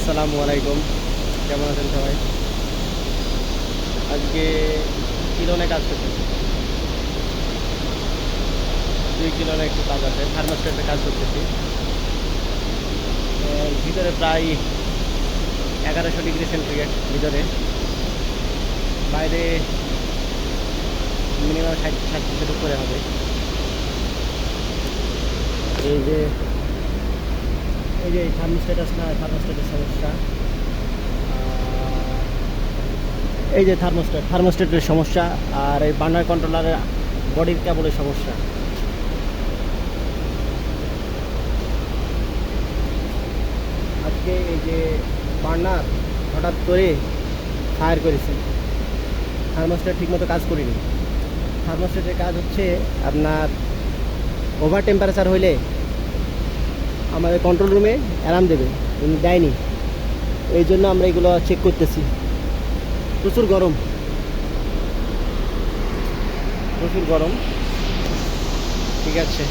আসসালামু আলাইকুম, কেমন আছেন সবাই? আজকে কিলনে কাজ করতেছি। 2 কিলনে একটু কাজ আছে, থার্মোস্ট্যাটে কাজ করতেছি। এর ভিতরে প্রায় 1100 ডিগ্রি সেন্টিগ্রেড ভিতরে, বাইরে মিনিমাম 60-70-এর উপরে হবে। এই যে এই থার্মোস্ট্যাট আছে না, থার্মোস্ট্যাটের সমস্যা। এই যে থার্মোস্ট্যাটের সমস্যা, আর এই বার্নার কন্ট্রোলারের বডির কেবলের সমস্যা। আজকে এই যে বার্নার হঠাৎ করে ফায়ার করেছে, থার্মোস্ট্যাট ঠিকমতো কাজ করিনি। থার্মোস্ট্যাটের কাজ হচ্ছে আপনার ওভার টেম্পারেচার হইলে আমাদের কন্ট্রোল রুমে অ্যালার্ম দেবে, কিন্তু দেয়নি। এই জন্য আমরা এগুলো চেক করতেছি। প্রচুর গরম, প্রচুর গরম। ঠিক আছে।